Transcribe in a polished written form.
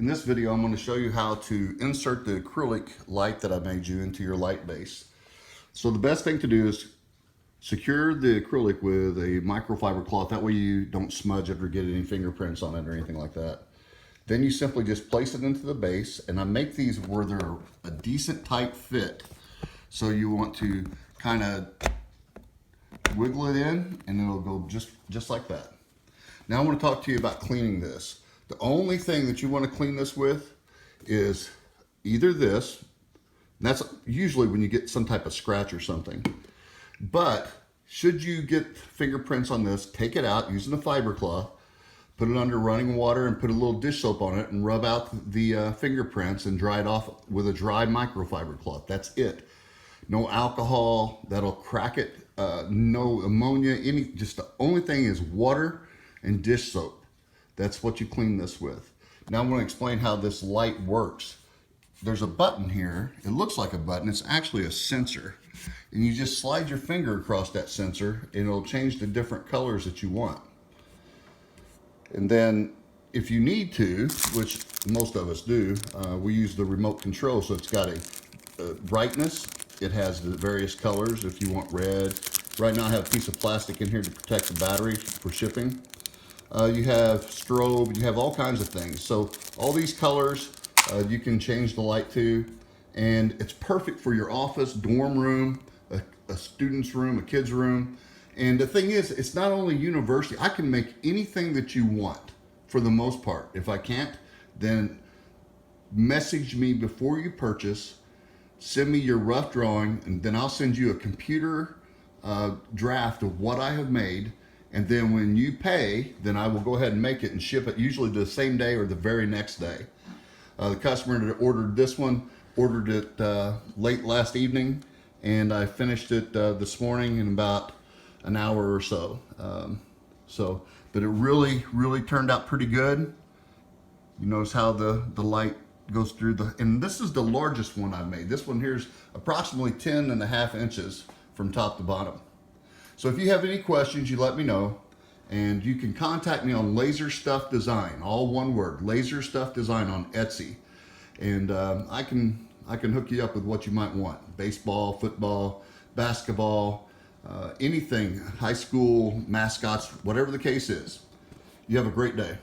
In this video, I'm going to show you how to insert the acrylic light that I made you into your light base. So the best thing to do is secure the acrylic with a microfiber cloth. That way you don't smudge it or get any fingerprints on it or anything like that. Then you simply just place it into the base, and I make these where they're a decent tight fit. So you want to kind of wiggle it in and it'll go just like that. Now I want to talk to you about cleaning this. The only thing that you want to clean this with is either this, and that's usually when you get some type of scratch or something. But should you get fingerprints on this, take it out using a fiber cloth, put it under running water and put a little dish soap on it and rub out the fingerprints and dry it off with a dry microfiber cloth. That's it. No alcohol, that'll crack it. No ammonia, just the only thing is water and dish soap. That's what you clean this with. Now I'm going to explain how this light works. There's a button here. It looks like a button. It's actually a sensor. And you just slide your finger across that sensor and it'll change the different colors that you want. And then if you need to, which most of us do, we use the remote control. So it's got a brightness. It has the various colors if you want red. Right now I have a piece of plastic in here to protect the battery for shipping. You have strobe, you have all kinds of things. So all these colors you can change the light to, and it's perfect for your office, dorm room, a student's room, a kid's room. And the thing is, it's not only university. I can make anything that you want for the most part. If I can't, then message me before you purchase, send me your rough drawing, and then I'll send you a computer draft of what I have made. And then when you pay, then I will go ahead and make it and ship it usually the same day or the very next day. The customer that ordered this one ordered it late last evening, and I finished it this morning in about an hour or so. But it really turned out pretty good. You notice how the light goes through and this is the largest one I've made. This one here is approximately 10.5 inches from top to bottom. So if you have any questions, you let me know, and you can contact me on Laserstuffdesign, all one word, Laserstuffdesign on Etsy, and I can hook you up with what you might want: baseball, football, basketball, anything, high school mascots, whatever the case is. You have a great day.